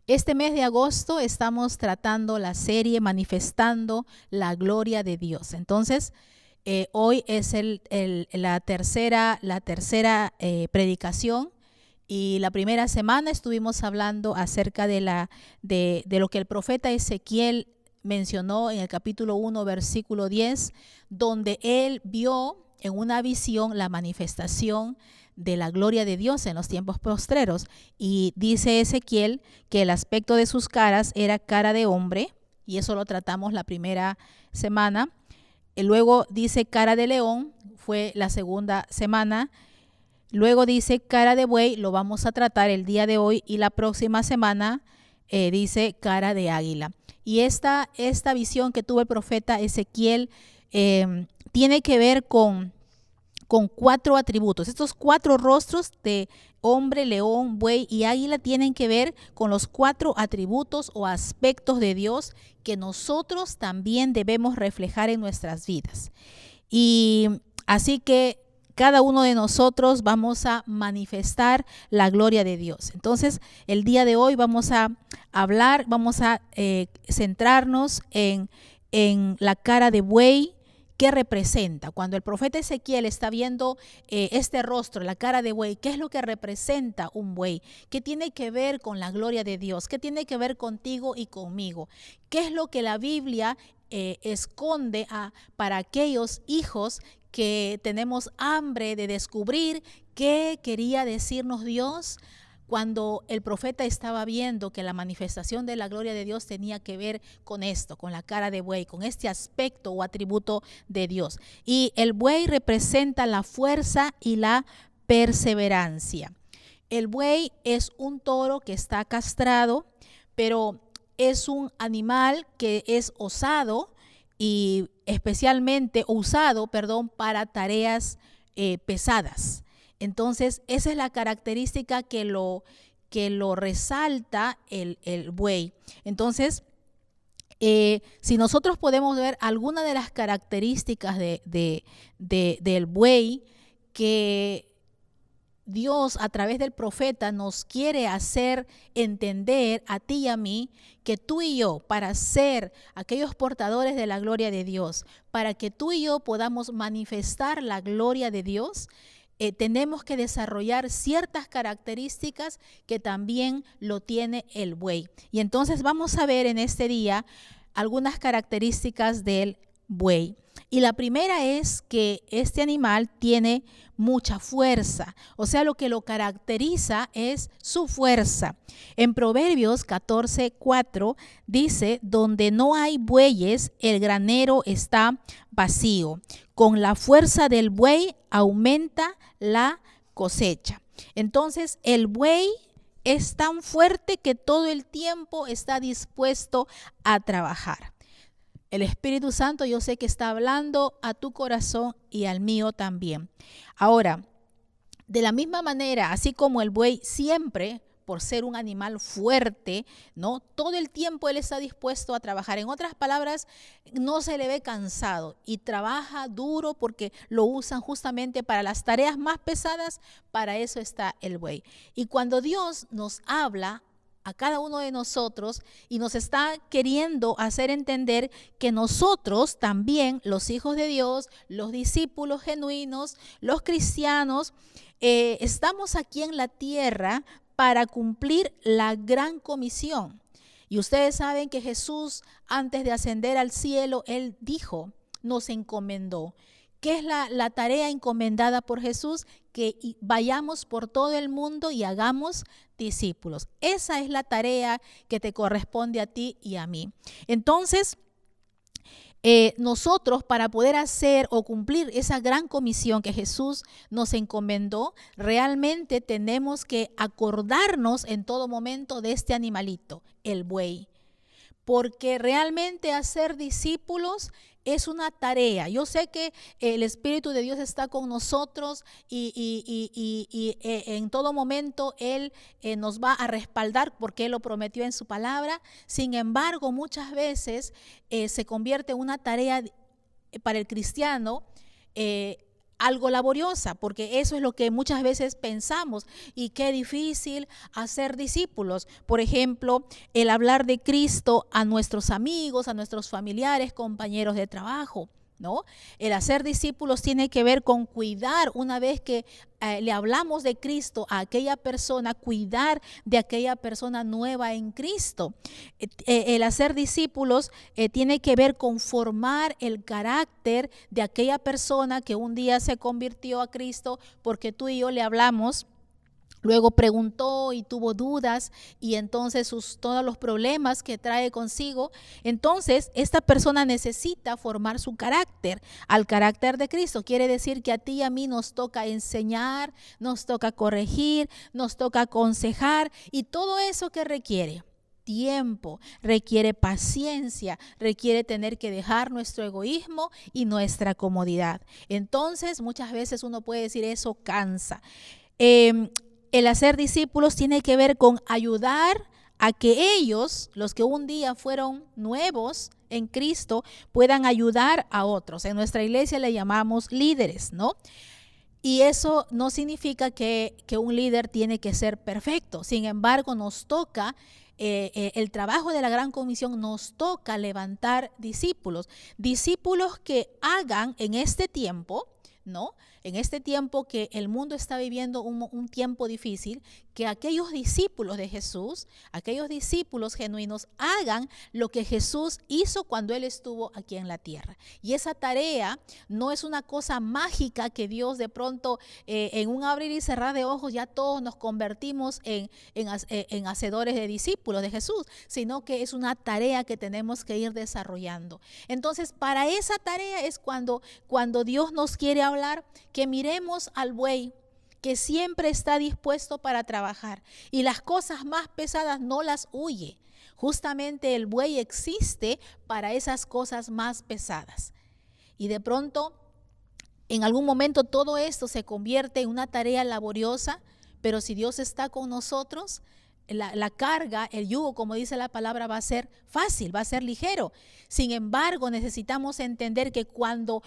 Este mes de agosto estamos tratando la serie Manifestando la Gloria de Dios. Entonces, hoy es la tercera predicación, y la primera semana estuvimos hablando acerca de lo que el profeta Ezequiel mencionó en el capítulo 1, versículo 10, donde él vio en una visión la manifestación de la gloria de Dios en los tiempos postreros. Y dice Ezequiel que el aspecto de sus caras era cara de hombre, y eso lo tratamos la primera semana. Y luego dice cara de león, fue la segunda semana. Luego dice cara de buey, lo vamos a tratar el día de hoy, y la próxima semana dice cara de águila. Y esta visión que tuvo el profeta Ezequiel tiene que ver con cuatro atributos. Estos cuatro rostros de hombre, león, buey y águila tienen que ver con los cuatro atributos o aspectos de Dios que nosotros también debemos reflejar en nuestras vidas. Y así que cada uno de nosotros vamos a manifestar la gloria de Dios. Entonces, el día de hoy vamos a hablar, vamos a centrarnos en la cara de buey. ¿Qué representa? Cuando el profeta Ezequiel está viendo este rostro, la cara de buey, ¿qué es lo que representa un buey? ¿Qué tiene que ver con la gloria de Dios? ¿Qué tiene que ver contigo y conmigo? ¿Qué es lo que la Biblia esconde para aquellos hijos que tenemos hambre de descubrir qué quería decirnos Dios? Cuando el profeta estaba viendo que la manifestación de la gloria de Dios tenía que ver con esto, con la cara de buey, con este aspecto o atributo de Dios. Y el buey representa la fuerza y la perseverancia. El buey es un toro que está castrado, pero es un animal que es osado y especialmente usado, para tareas pesadas. Entonces, esa es la característica que lo resalta el buey. Entonces, si nosotros podemos ver alguna de las características del buey que Dios a través del profeta nos quiere hacer entender a ti y a mí, que tú y yo, para ser aquellos portadores de la gloria de Dios, para que tú y yo podamos manifestar la gloria de Dios, tenemos que desarrollar ciertas características que también lo tiene el buey. Y entonces vamos a ver en este día algunas características del buey. Y la primera es que este animal tiene mucha fuerza, o sea, lo que lo caracteriza es su fuerza. En Proverbios 14:4 dice: donde no hay bueyes, el granero está vacío. Con la fuerza del buey aumenta la cosecha. Entonces, el buey es tan fuerte que todo el tiempo está dispuesto a trabajar. El Espíritu Santo, yo sé que está hablando a tu corazón y al mío también. Ahora, de la misma manera, así como el buey siempre, por ser un animal fuerte, ¿no? Todo el tiempo él está dispuesto a trabajar. En otras palabras, no se le ve cansado y trabaja duro porque lo usan justamente para las tareas más pesadas. Para eso está el buey. Y cuando Dios nos habla a cada uno de nosotros y nos está queriendo hacer entender que nosotros también, los hijos de Dios, los discípulos genuinos, los cristianos, estamos aquí en la tierra para cumplir la gran comisión. Y ustedes saben que Jesús, antes de ascender al cielo, él dijo, nos encomendó. ¿Qué es la tarea encomendada por Jesús? Que vayamos por todo el mundo y hagamos discípulos. Esa es la tarea que te corresponde a ti y a mí. Entonces, nosotros, para poder hacer o cumplir esa gran comisión que Jesús nos encomendó, realmente tenemos que acordarnos en todo momento de este animalito, el buey. Porque realmente hacer discípulos es una tarea. Yo sé que el Espíritu de Dios está con nosotros y en todo momento Él nos va a respaldar porque Él lo prometió en su palabra. Sin embargo, muchas veces se convierte en una tarea para el cristiano algo laboriosa, porque eso es lo que muchas veces pensamos, y qué difícil hacer discípulos. Por ejemplo, el hablar de Cristo a nuestros amigos, a nuestros familiares, compañeros de trabajo, ¿no? El hacer discípulos tiene que ver con cuidar, una vez que le hablamos de Cristo a aquella persona, cuidar de aquella persona nueva en Cristo. El hacer discípulos tiene que ver con formar el carácter de aquella persona que un día se convirtió a Cristo porque tú y yo le hablamos. Luego preguntó y tuvo dudas, y entonces todos los problemas que trae consigo. Entonces esta persona necesita formar su carácter al carácter de Cristo. Quiere decir que a ti y a mí nos toca enseñar, nos toca corregir, nos toca aconsejar, y todo eso que requiere tiempo, requiere paciencia, requiere tener que dejar nuestro egoísmo y nuestra comodidad. Entonces muchas veces uno puede decir, eso cansa. El hacer discípulos tiene que ver con ayudar a que ellos, los que un día fueron nuevos en Cristo, puedan ayudar a otros. En nuestra iglesia le llamamos líderes, ¿no? Y eso no significa que un líder tiene que ser perfecto. Sin embargo, nos toca, el trabajo de la Gran Comisión nos toca levantar discípulos. Discípulos que hagan en este tiempo, ¿no? En este tiempo que el mundo está viviendo un tiempo difícil, que aquellos discípulos de Jesús, aquellos discípulos genuinos, hagan lo que Jesús hizo cuando Él estuvo aquí en la tierra. Y esa tarea no es una cosa mágica que Dios de pronto, en un abrir y cerrar de ojos, ya todos nos convertimos en hacedores de discípulos de Jesús, sino que es una tarea que tenemos que ir desarrollando. Entonces, para esa tarea es cuando Dios nos quiere hablar, que miremos al buey que siempre está dispuesto para trabajar, y las cosas más pesadas no las huye. Justamente el buey existe para esas cosas más pesadas. Y de pronto, en algún momento todo esto se convierte en una tarea laboriosa, pero si Dios está con nosotros, la carga, el yugo, como dice la palabra, va a ser fácil, va a ser ligero. Sin embargo, necesitamos entender que cuando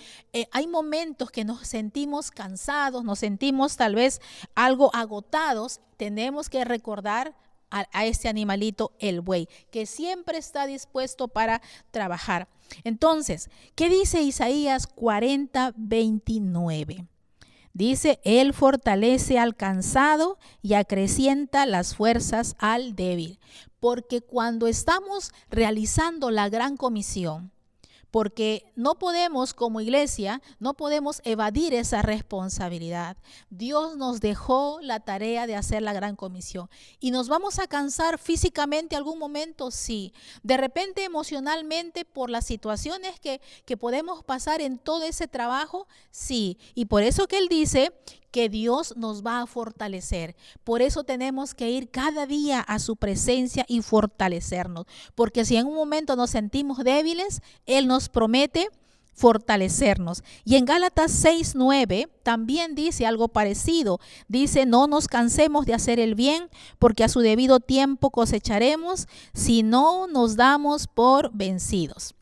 hay momentos que nos sentimos cansados, nos sentimos tal vez algo agotados, tenemos que recordar a este animalito, el buey, que siempre está dispuesto para trabajar. Entonces, ¿qué dice Isaías 40:29? Dice, Él fortalece al cansado y acrecienta las fuerzas al débil. Porque cuando estamos realizando la gran comisión, porque no podemos, como iglesia, no podemos evadir esa responsabilidad. Dios nos dejó la tarea de hacer la gran comisión. ¿Y nos vamos a cansar físicamente algún momento? Sí. De repente emocionalmente, por las situaciones que podemos pasar en todo ese trabajo, sí. Y por eso que Él dice que Dios nos va a fortalecer. Por eso tenemos que ir cada día a su presencia y fortalecernos. Porque si en un momento nos sentimos débiles, Él nos promete fortalecernos. Y en Gálatas 6:9 también dice algo parecido. Dice, no nos cansemos de hacer el bien, porque a su debido tiempo cosecharemos si no nos damos por vencidos.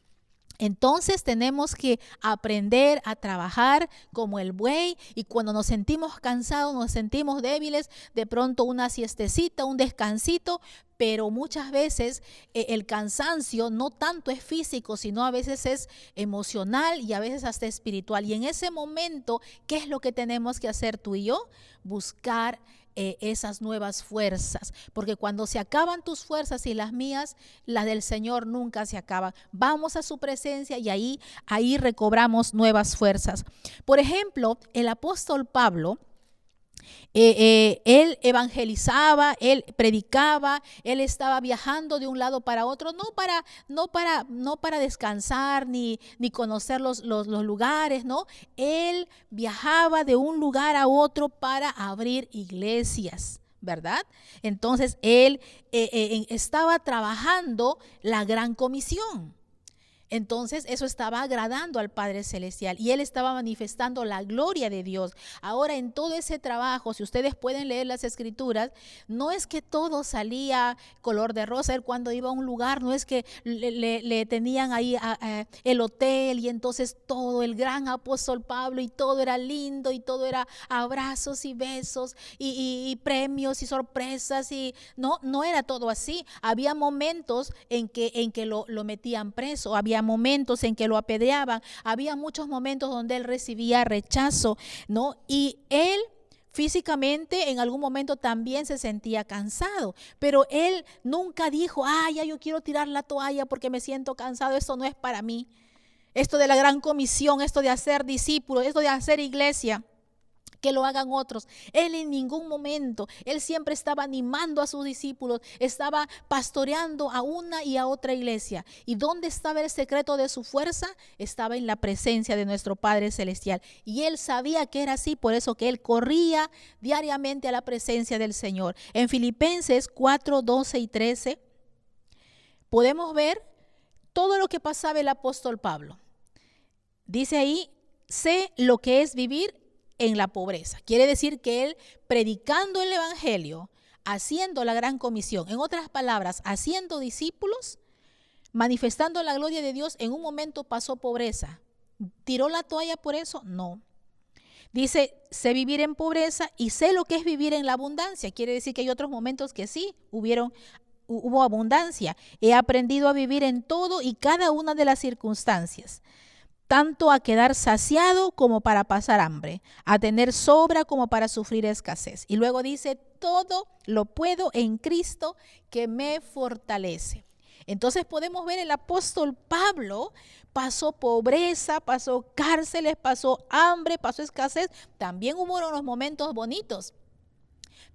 Entonces tenemos que aprender a trabajar como el buey, y cuando nos sentimos cansados, nos sentimos débiles, de pronto una siestecita, un descansito, pero muchas veces el cansancio no tanto es físico, sino a veces es emocional y a veces hasta espiritual. Y en ese momento, ¿qué es lo que tenemos que hacer tú y yo? Buscar esas nuevas fuerzas, porque cuando se acaban tus fuerzas y las mías, las del Señor nunca se acaban. Vamos a su presencia y ahí recobramos nuevas fuerzas. Por ejemplo, el apóstol Pablo, él evangelizaba, él predicaba, él estaba viajando de un lado para otro, no para descansar ni conocer los lugares, ¿no? Él viajaba de un lugar a otro para abrir iglesias, ¿verdad? Entonces él estaba trabajando la gran comisión. Entonces eso estaba agradando al Padre Celestial y él estaba manifestando la gloria de Dios. Ahora, en todo ese trabajo, si ustedes pueden leer las escrituras, no es que todo salía color de rosa. Él cuando iba a un lugar, no es que le tenían ahí el hotel y entonces todo, el gran apóstol Pablo, y todo era lindo y todo era abrazos y besos y premios y sorpresas. Y no era todo así. Había momentos en que lo metían preso, había momentos en que lo apedreaban, había muchos momentos donde él recibía rechazo, ¿no? Y él físicamente en algún momento también se sentía cansado, pero él nunca dijo, ya yo quiero tirar la toalla porque me siento cansado, esto no es para mí. Esto de la gran comisión, esto de hacer discípulos, esto de hacer iglesia, que lo hagan otros. Él en ningún momento, él siempre estaba animando a sus discípulos, estaba pastoreando a una y a otra iglesia. ¿Y dónde estaba el secreto de su fuerza? Estaba en la presencia de nuestro Padre Celestial. Y él sabía que era así, por eso que él corría diariamente a la presencia del Señor. En Filipenses 4, 12 y 13 podemos ver todo lo que pasaba el apóstol Pablo. Dice ahí, sé lo que es vivir en la pobreza. Quiere decir que él, predicando el evangelio, haciendo la gran comisión, en otras palabras, haciendo discípulos, manifestando la gloria de Dios, en un momento pasó pobreza. ¿Tiró la toalla por eso? No. Dice, sé vivir en pobreza y sé lo que es vivir en la abundancia. Quiere decir que hay otros momentos que sí hubo abundancia. He aprendido a vivir en todo y cada una de las circunstancias, tanto a quedar saciado como para pasar hambre, a tener sobra como para sufrir escasez. Y luego dice, todo lo puedo en Cristo que me fortalece. Entonces podemos ver el apóstol Pablo pasó pobreza, pasó cárceles, pasó hambre, pasó escasez. También hubo unos momentos bonitos,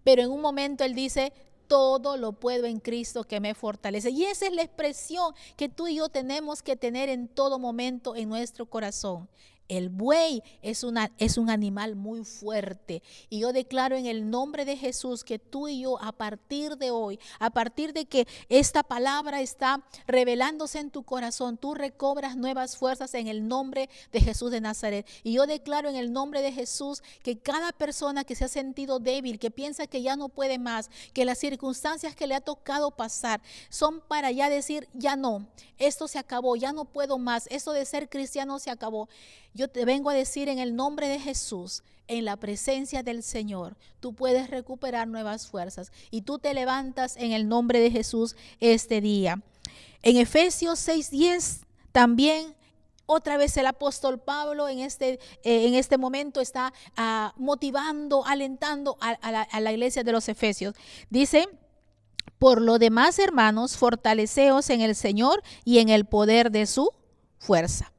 pero en un momento él dice, todo lo puedo en Cristo que me fortalece. Y esa es la expresión que tú y yo tenemos que tener en todo momento en nuestro corazón. El buey es un animal muy fuerte. Y yo declaro en el nombre de Jesús que tú y yo a partir de hoy, a partir de que esta palabra está revelándose en tu corazón, tú recobras nuevas fuerzas en el nombre de Jesús de Nazaret. Y yo declaro en el nombre de Jesús que cada persona que se ha sentido débil, que piensa que ya no puede más, que las circunstancias que le ha tocado pasar son para ya decir, ya no, esto se acabó, ya no puedo más, esto de ser cristiano se acabó. Yo te vengo a decir en el nombre de Jesús, en la presencia del Señor, tú puedes recuperar nuevas fuerzas y tú te levantas en el nombre de Jesús este día. En Efesios 6:10 también otra vez el apóstol Pablo en este momento está motivando, alentando a la iglesia de los Efesios. Dice, por lo demás, hermanos, fortaleceos en el Señor y en el poder de su fuerza.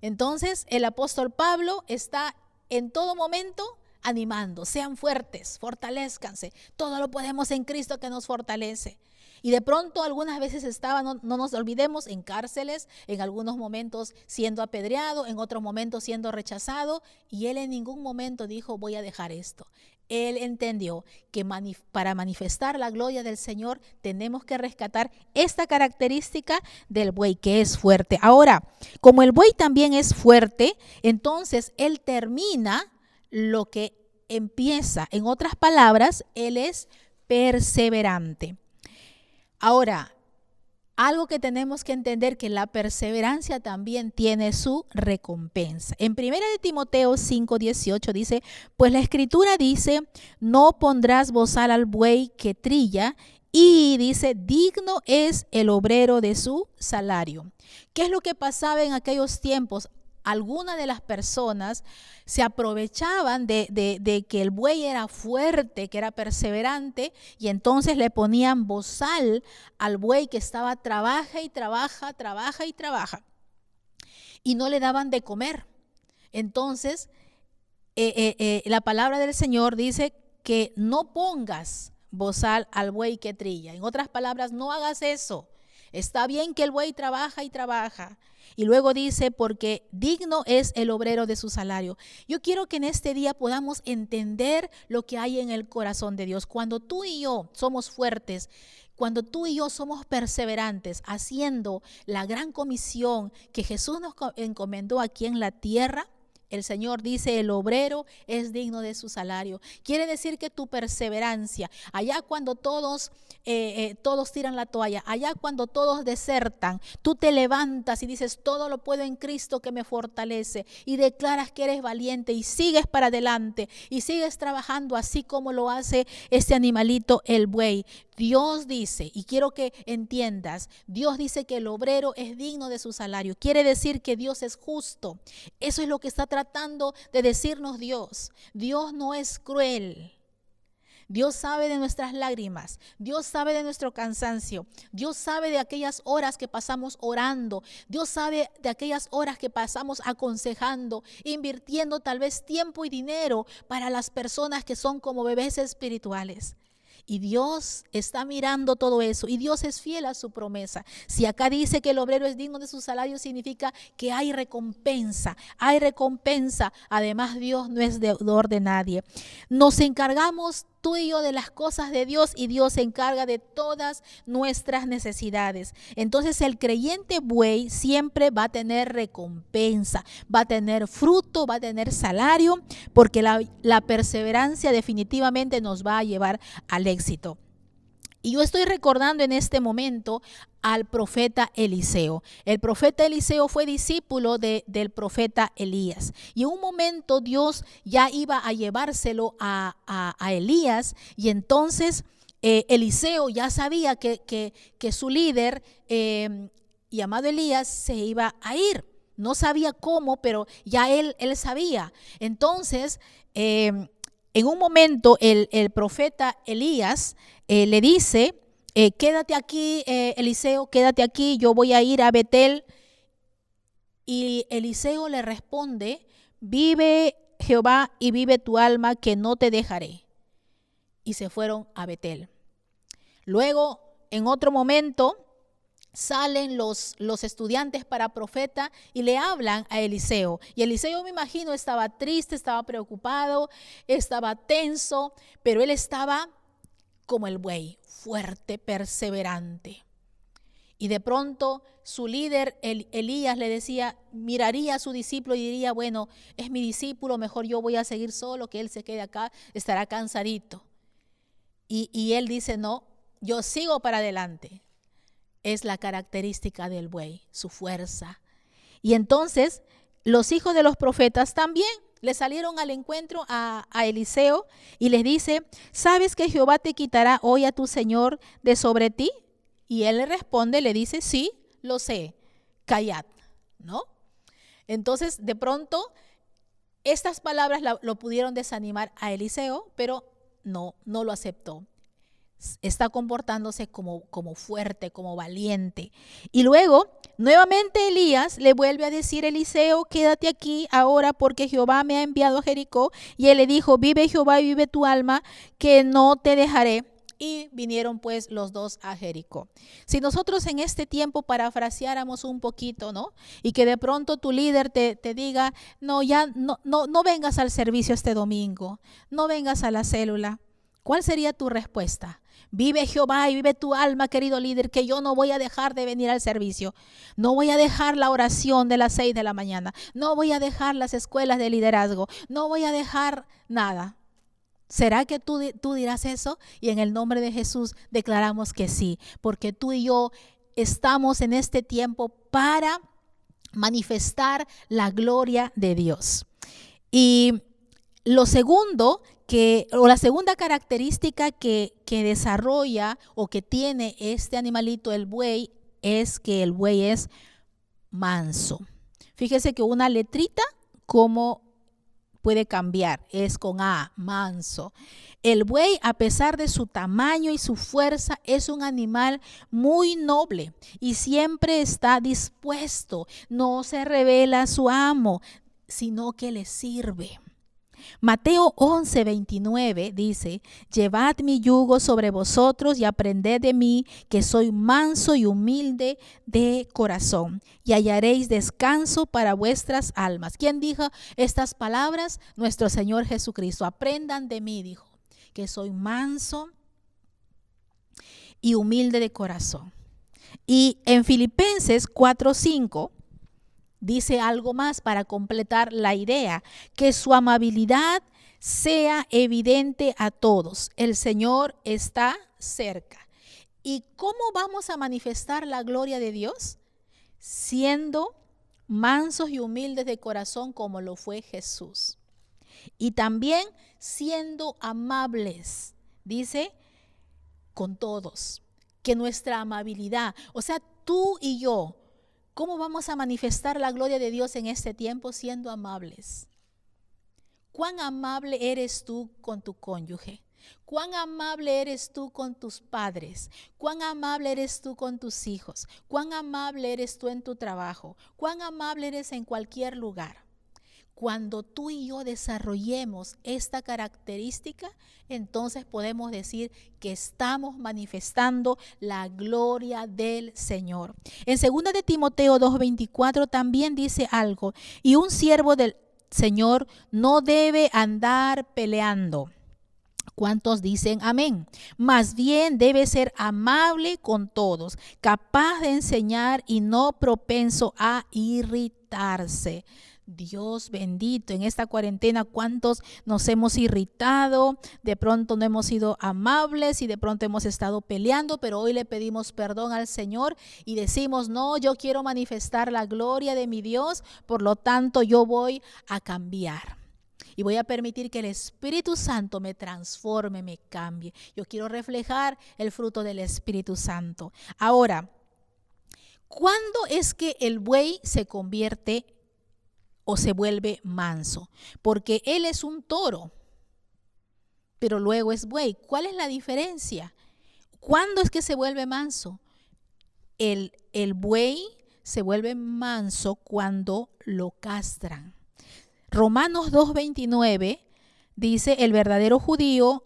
Entonces el apóstol Pablo está en todo momento animando, sean fuertes, fortalezcanse, todo lo podemos en Cristo que nos fortalece. Y de pronto algunas veces estaba, no nos olvidemos, en cárceles, en algunos momentos siendo apedreado, en otros momentos siendo rechazado, y él en ningún momento dijo voy a dejar esto. Él entendió que para manifestar la gloria del Señor tenemos que rescatar esta característica del buey, que es fuerte. Ahora, como el buey también es fuerte, entonces él termina lo que empieza. En otras palabras, él es perseverante. Ahora, algo que tenemos que entender, que la perseverancia también tiene su recompensa. En 1 Timoteo 5:18 dice, pues la escritura dice, no pondrás bozal al buey que trilla, y dice, digno es el obrero de su salario. ¿Qué es lo que pasaba en aquellos tiempos? Algunas de las personas se aprovechaban de que el buey era fuerte, que era perseverante, y entonces le ponían bozal al buey que estaba trabaja y trabaja, y no le daban de comer. Entonces la palabra del Señor dice que no pongas bozal al buey que trilla. En otras palabras, no hagas eso. Está bien que el buey trabaja y trabaja. Y luego dice, porque digno es el obrero de su salario. Yo quiero que en este día podamos entender lo que hay en el corazón de Dios. Cuando tú y yo somos fuertes, Cuando tú y yo somos perseverantes haciendo la gran comisión que Jesús nos encomendó aquí en la tierra, el Señor dice, el obrero es digno de su salario. Quiere decir que tu perseverancia, allá cuando todos tiran la toalla, allá cuando todos desertan, tú te levantas y dices, todo lo puedo en Cristo que me fortalece, y declaras que eres valiente y sigues para adelante y sigues trabajando así como lo hace este animalito, el buey. Dios dice, y quiero que entiendas, Dios dice que el obrero es digno de su salario. Quiere decir que Dios es justo. Eso es lo que está tratando de decirnos Dios. Dios no es cruel. Dios sabe de nuestras lágrimas, Dios sabe de nuestro cansancio, Dios sabe de aquellas horas que pasamos orando, Dios sabe de aquellas horas que pasamos aconsejando, invirtiendo tal vez tiempo y dinero para las personas que son como bebés espirituales. Y Dios está mirando todo eso, y Dios es fiel a su promesa. Si acá dice que el obrero es digno de su salario, significa que hay recompensa, hay recompensa. Además, Dios no es deudor de nadie. Nos encargamos tú y yo de las cosas de Dios, y Dios se encarga de todas nuestras necesidades. Entonces el creyente buey siempre va a tener recompensa, va a tener fruto, va a tener salario, porque la perseverancia definitivamente nos va a llevar al éxito. Y yo estoy recordando en este momento al profeta Eliseo. El profeta Eliseo fue discípulo del profeta Elías. Y en un momento Dios ya iba a llevárselo a Elías. Y entonces Eliseo ya sabía que su líder, llamado Elías, se iba a ir. No sabía cómo, pero ya él sabía. Entonces, en un momento el profeta Elías le dice, quédate aquí, Eliseo, quédate aquí, yo voy a ir a Betel. Y Eliseo le responde, vive Jehová y vive tu alma, que no te dejaré. Y se fueron a Betel. Luego, en otro momento, salen los estudiantes para profeta y le hablan a Eliseo. Y Eliseo, me imagino, estaba triste, estaba preocupado, estaba tenso, pero él estaba como el buey, fuerte, perseverante. Y de pronto su líder, Elías, le decía, miraría a su discípulo y diría, bueno, es mi discípulo, mejor yo voy a seguir solo, que él se quede acá, estará cansadito. Y él dice, no, yo sigo para adelante. Es la característica del buey, su fuerza. Y entonces los hijos de los profetas también le salieron al encuentro a Eliseo y les dice, ¿sabes que Jehová te quitará hoy a tu señor de sobre ti? Y él le responde, le dice, sí, lo sé, callad, ¿no? Entonces, de pronto, estas palabras lo pudieron desanimar a Eliseo, pero no lo aceptó. Está comportándose como fuerte, como valiente. Y luego, nuevamente Elías le vuelve a decir a Eliseo, quédate aquí ahora porque Jehová me ha enviado a Jericó. Y él le dijo, vive Jehová y vive tu alma, que no te dejaré. Y vinieron pues los dos a Jericó. Si nosotros en este tiempo parafraseáramos un poquito, ¿no? Y que de pronto tu líder te diga, no, ya no vengas al servicio este domingo, no vengas a la célula. ¿Cuál sería tu respuesta? Vive Jehová y vive tu alma, querido líder, que yo no voy a dejar de venir al servicio. No voy a dejar la oración de las 6 de la mañana. No voy a dejar las escuelas de liderazgo. No voy a dejar nada. ¿Será que tú dirás eso? Y en el nombre de Jesús declaramos que sí, porque tú y yo estamos en este tiempo para manifestar la gloria de Dios. Y lo segundo la segunda característica que desarrolla o que tiene este animalito, el buey, es que el buey es manso. Fíjese que una letrita, ¿cómo puede cambiar? Es con A, manso. El buey, a pesar de su tamaño y su fuerza, es un animal muy noble y siempre está dispuesto. No se revela a su amo, sino que le sirve. Mateo 11:29 dice, llevad mi yugo sobre vosotros y aprended de mí, que soy manso y humilde de corazón, y hallaréis descanso para vuestras almas. ¿Quién dijo estas palabras? Nuestro Señor Jesucristo. Aprendan de mí, dijo, que soy manso y humilde de corazón. Y en Filipenses 4:5 dice algo más para completar la idea, que su amabilidad sea evidente a todos. El Señor está cerca. ¿Y cómo vamos a manifestar la gloria de Dios? Siendo mansos y humildes de corazón como lo fue Jesús. Y también siendo amables, dice, con todos. Que nuestra amabilidad, o sea, tú y yo, ¿cómo vamos a manifestar la gloria de Dios en este tiempo? Siendo amables. ¿Cuán amable eres tú con tu cónyuge? ¿Cuán amable eres tú con tus padres? ¿Cuán amable eres tú con tus hijos? ¿Cuán amable eres tú en tu trabajo? ¿Cuán amable eres en cualquier lugar? Cuando tú y yo desarrollemos esta característica, entonces podemos decir que estamos manifestando la gloria del Señor. En 2 de Timoteo 2:24 también dice algo, y un siervo del Señor no debe andar peleando. ¿Cuántos dicen amén? Más bien debe ser amable con todos, capaz de enseñar y no propenso a irritarse. Dios bendito, en esta cuarentena, ¿cuántos nos hemos irritado? De pronto no hemos sido amables y de pronto hemos estado peleando, pero hoy le pedimos perdón al Señor y decimos, no, yo quiero manifestar la gloria de mi Dios, por lo tanto yo voy a cambiar. Y voy a permitir que el Espíritu Santo me transforme, me cambie. Yo quiero reflejar el fruto del Espíritu Santo. Ahora, ¿cuándo es que el buey se convierte o se vuelve manso? Porque él es un toro, pero luego es buey. ¿Cuál es la diferencia? ¿Cuándo es que se vuelve manso? El buey se vuelve manso cuando lo castran. Romanos 2:29 dice, el verdadero judío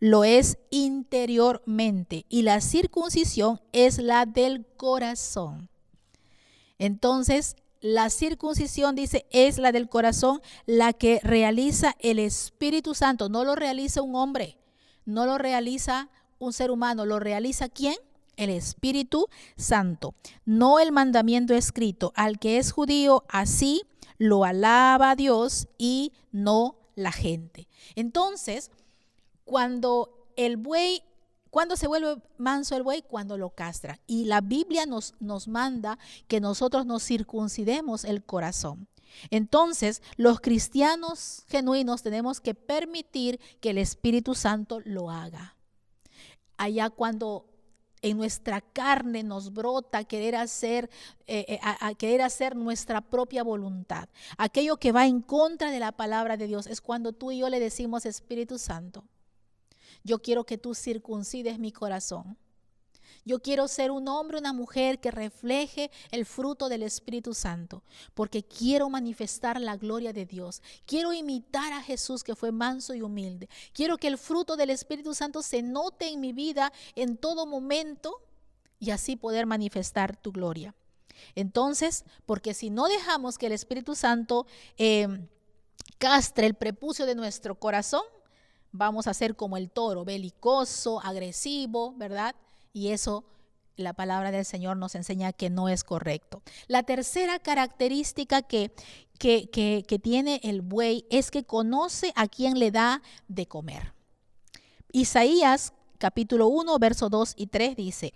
lo es interiormente y la circuncisión es la del corazón. Entonces, la circuncisión, dice, es la del corazón, la que realiza el Espíritu Santo. No lo realiza un hombre, no lo realiza un ser humano, lo realiza ¿quién? El Espíritu Santo. No el mandamiento escrito. Al que es judío, así lo alaba a Dios y no la gente. Entonces, cuando se vuelve manso el buey, cuando lo castra. Y la Biblia nos manda que nosotros nos circuncidemos el corazón. Entonces, los cristianos genuinos tenemos que permitir que el Espíritu Santo lo haga. Allá cuando en nuestra carne nos brota querer hacer nuestra propia voluntad, aquello que va en contra de la palabra de Dios, es cuando tú y yo le decimos, Espíritu Santo, yo quiero que tú circuncides mi corazón. Yo quiero ser un hombre, una mujer que refleje el fruto del Espíritu Santo, porque quiero manifestar la gloria de Dios. Quiero imitar a Jesús, que fue manso y humilde. Quiero que el fruto del Espíritu Santo se note en mi vida en todo momento y así poder manifestar tu gloria. Entonces, porque si no dejamos que el Espíritu Santo castre el prepucio de nuestro corazón, vamos a ser como el toro, belicoso, agresivo, ¿verdad? Y eso la palabra del Señor nos enseña que no es correcto. La tercera característica que tiene el buey es que conoce a quien le da de comer. Isaías capítulo 1, verso 2 y 3 dice,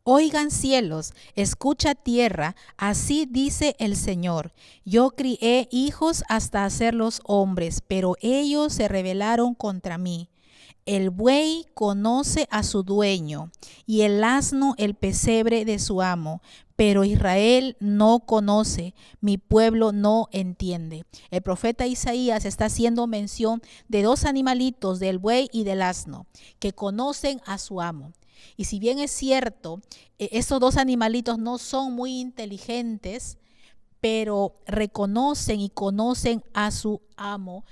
oigan cielos, escucha tierra, así dice el Señor. Yo crié hijos hasta hacerlos hombres, pero ellos se rebelaron contra mí. El buey conoce a su dueño y el asno el pesebre de su amo, pero Israel no conoce, mi pueblo no entiende. El profeta Isaías está haciendo mención de dos animalitos, del buey y del asno, que conocen a su amo. Y si bien es cierto, estos dos animalitos no son muy inteligentes, pero reconocen y conocen a su amo,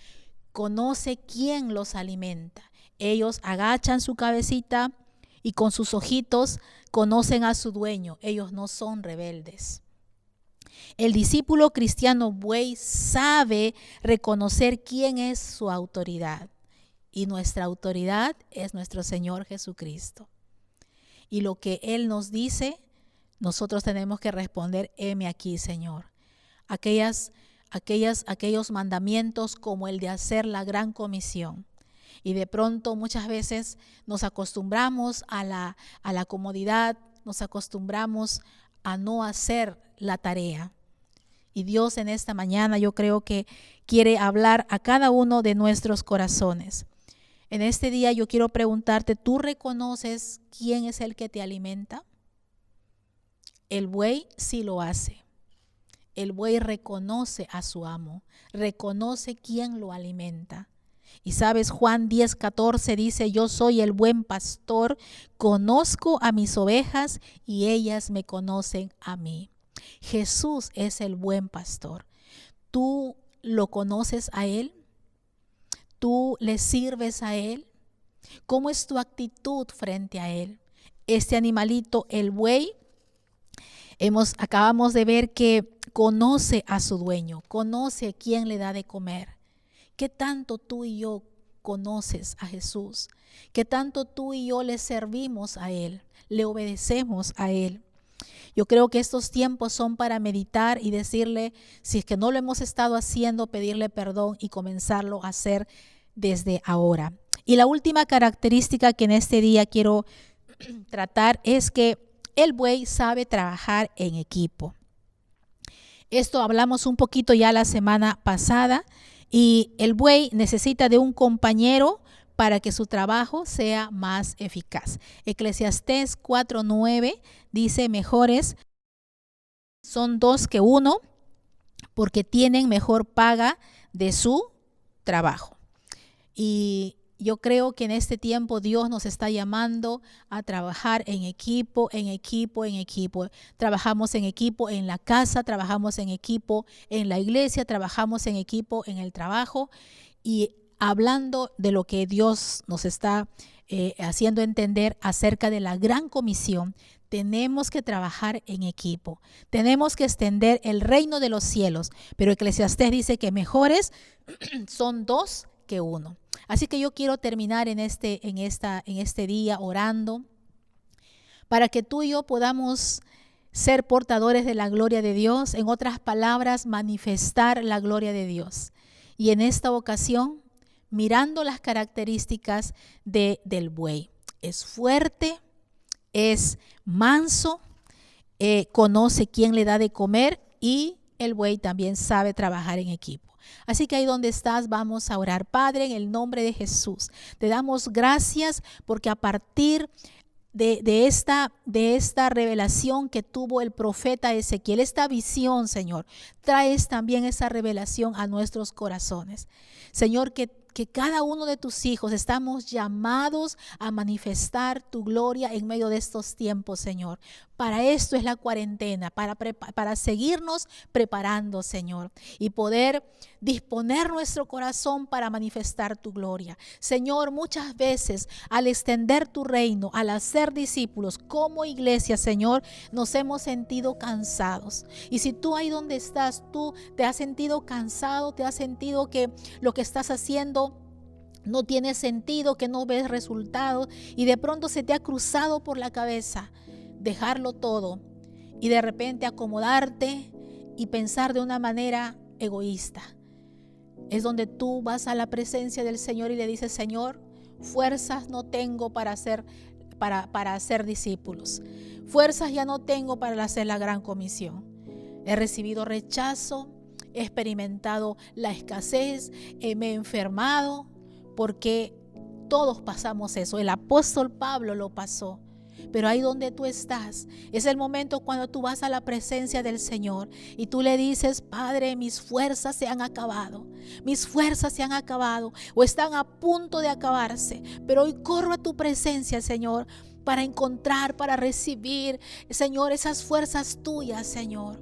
conoce quién los alimenta. Ellos agachan su cabecita y con sus ojitos conocen a su dueño. Ellos no son rebeldes. El discípulo cristiano buey sabe reconocer quién es su autoridad. Y nuestra autoridad es nuestro Señor Jesucristo. y lo que Él nos dice, nosotros tenemos que responder, heme aquí, Señor. Aquellos mandamientos como el de hacer la gran comisión. Y de pronto muchas veces nos acostumbramos a la comodidad, nos acostumbramos a no hacer la tarea. Y Dios en esta mañana yo creo que quiere hablar a cada uno de nuestros corazones. En este día yo quiero preguntarte, ¿tú reconoces quién es el que te alimenta? El buey sí lo hace. El buey reconoce a su amo, reconoce quién lo alimenta. Y sabes, Juan 10:14 dice, yo soy el buen pastor, conozco a mis ovejas y ellas me conocen a mí. Jesús es el buen pastor. ¿Tú lo conoces a Él? ¿Tú le sirves a Él? ¿Cómo es tu actitud frente a Él? Este animalito, el buey, acabamos de ver que conoce a su dueño, conoce a quién le da de comer. ¿Qué tanto tú y yo conoces a Jesús? ¿Qué tanto tú y yo le servimos a Él? ¿Le obedecemos a Él? Yo creo que estos tiempos son para meditar y decirle, si es que no lo hemos estado haciendo, pedirle perdón y comenzarlo a hacer desde ahora. Y la última característica que en este día quiero tratar es que el buey sabe trabajar en equipo. Esto hablamos un poquito ya la semana pasada. Y el buey necesita de un compañero para que su trabajo sea más eficaz. Eclesiastés 4:9 dice, mejores son dos que uno, porque tienen mejor paga de su trabajo. Y yo creo que en este tiempo Dios nos está llamando a trabajar en equipo, en equipo, en equipo. Trabajamos en equipo en la casa, trabajamos en equipo en la iglesia, trabajamos en equipo en el trabajo. Y hablando de lo que Dios nos está haciendo entender acerca de la gran comisión, tenemos que trabajar en equipo. Tenemos que extender el reino de los cielos. Pero Eclesiastés dice que mejores son dos que uno. Así que yo quiero terminar en este día orando para que tú y yo podamos ser portadores de la gloria de Dios. En otras palabras, manifestar la gloria de Dios. Y en esta ocasión, mirando las características del buey. Es fuerte, es manso, conoce quién le da de comer y el buey también sabe trabajar en equipo. Así que ahí donde estás vamos a orar. Padre, en el nombre de Jesús, te damos gracias porque a partir de esta revelación que tuvo el profeta Ezequiel, esta visión, Señor, traes también esa revelación a nuestros corazones. Señor, que cada uno de tus hijos estamos llamados a manifestar tu gloria en medio de estos tiempos, Señor. Para esto es la cuarentena, para seguirnos preparando, Señor, y poder disponer nuestro corazón para manifestar tu gloria. Señor, muchas veces al extender tu reino, al hacer discípulos como iglesia, Señor, nos hemos sentido cansados. Y si tú ahí donde estás, tú te has sentido cansado, te has sentido que lo que estás haciendo no tiene sentido, que no ves resultados y de pronto se te ha cruzado por la cabeza dejarlo todo y de repente acomodarte y pensar de una manera egoísta. Es donde tú vas a la presencia del Señor y le dices, Señor, fuerzas no tengo para hacer discípulos. Fuerzas ya no tengo para hacer la gran comisión. He recibido rechazo, he experimentado la escasez, me he enfermado, porque todos pasamos eso. El apóstol Pablo lo pasó. Pero ahí donde tú estás, es el momento cuando tú vas a la presencia del Señor y tú le dices, Padre, mis fuerzas se han acabado. Mis fuerzas se han acabado o están a punto de acabarse. Pero hoy corro a tu presencia, Señor, para encontrar, para recibir, Señor, esas fuerzas tuyas, Señor.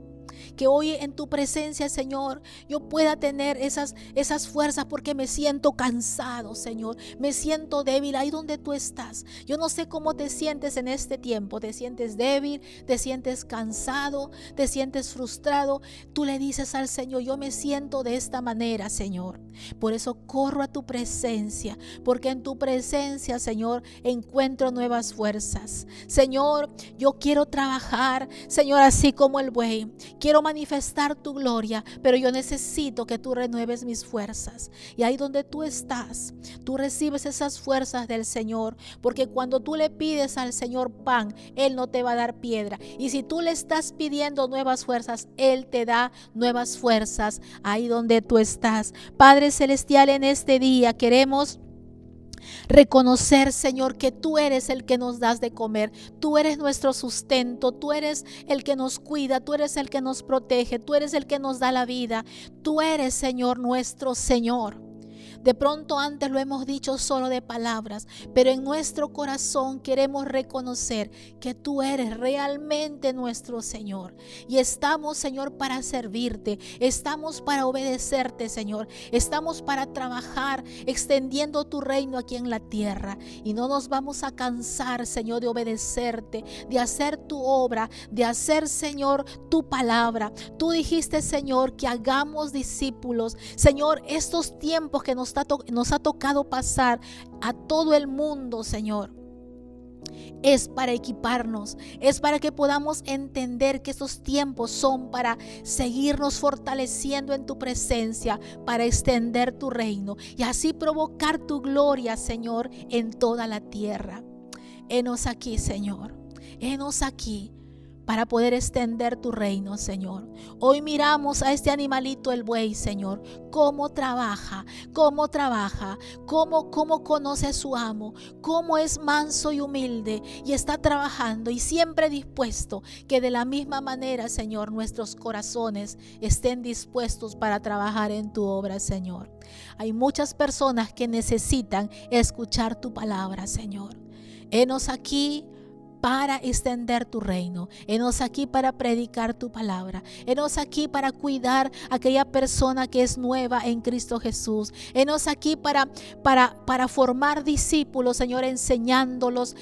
que hoy en tu presencia, Señor, yo pueda tener esas fuerzas, porque me siento cansado, Señor, me siento débil ahí donde tú estás. Yo no sé cómo te sientes en este tiempo. Te sientes débil, te sientes cansado, te sientes frustrado. Tú le dices al Señor: yo me siento de esta manera, Señor. Por eso corro a tu presencia, porque en tu presencia, Señor, encuentro nuevas fuerzas. Señor, yo quiero trabajar, Señor, así como el buey. Quiero manifestar tu gloria, pero yo necesito que tú renueves mis fuerzas. Y ahí donde tú estás, tú recibes esas fuerzas del Señor, porque cuando tú le pides al Señor pan, Él no te va a dar piedra. Y si tú le estás pidiendo nuevas fuerzas, Él te da nuevas fuerzas ahí donde tú estás. Padre celestial, en este día queremos reconocer, Señor, que tú eres el que nos das de comer. Tú eres nuestro sustento, tú eres el que nos cuida, tú eres el que nos protege, tú eres el que nos da la vida. Tú eres, Señor, nuestro Señor. De pronto antes lo hemos dicho solo de palabras, pero en nuestro corazón queremos reconocer que tú eres realmente nuestro Señor. Y estamos, Señor, para servirte, estamos para obedecerte, Señor, estamos para trabajar extendiendo tu reino aquí en la tierra. Y no nos vamos a cansar, Señor, de obedecerte, de hacer tu obra, de hacer, Señor, tu palabra. Tú dijiste, Señor, que hagamos discípulos. Señor, estos tiempos que nos ha tocado pasar a todo el mundo, Señor, es para equiparnos, es para que podamos entender que estos tiempos son para seguirnos fortaleciendo en tu presencia, para extender tu reino y así provocar tu gloria, Señor, en toda la tierra. Henos aquí, Señor, henos aquí, para poder extender tu reino, Señor. Hoy miramos a este animalito, el buey, Señor, cómo trabaja, cómo conoce a su amo, cómo es manso y humilde y está trabajando y siempre dispuesto. Que de la misma manera, Señor, nuestros corazones estén dispuestos para trabajar en tu obra, Señor. Hay muchas personas que necesitan escuchar tu palabra, Señor. Henos aquí para extender tu reino. Henos aquí para predicar tu palabra. Henos aquí para cuidar a aquella persona que es nueva en Cristo Jesús. Henos aquí para formar discípulos, Señor, enseñándolos,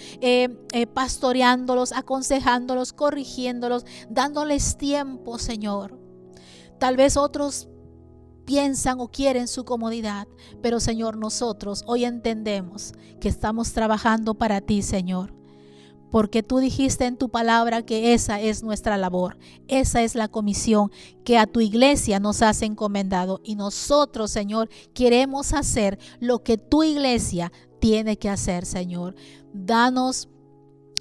pastoreándolos, aconsejándolos, corrigiéndolos, dándoles tiempo, Señor. Tal vez otros piensan o quieren su comodidad, pero, Señor, nosotros hoy entendemos que estamos trabajando para ti, Señor. Porque tú dijiste en tu palabra que esa es nuestra labor, esa es la comisión que a tu iglesia nos has encomendado. Y nosotros, Señor, queremos hacer lo que tu iglesia tiene que hacer, Señor. Danos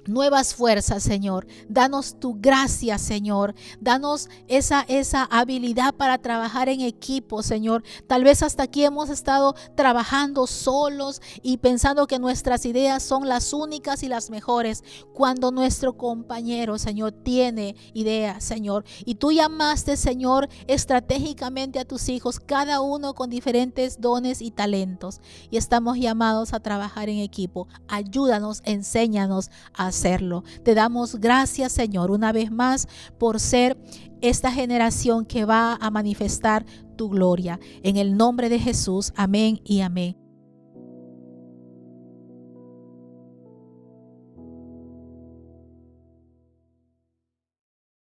nuevas fuerzas, Señor. Danos tu gracia, Señor. Danos esa habilidad para trabajar en equipo, Señor. Tal vez hasta aquí hemos estado trabajando solos y pensando que nuestras ideas son las únicas y las mejores, cuando nuestro compañero, Señor, tiene ideas, Señor. Y tú llamaste, Señor, estratégicamente a tus hijos, cada uno con diferentes dones y talentos. Y estamos llamados a trabajar en equipo. Ayúdanos, enséñanos a hacerlo. Te damos gracias, Señor, una vez más por ser esta generación que va a manifestar tu gloria. En el nombre de Jesús, amén y amén.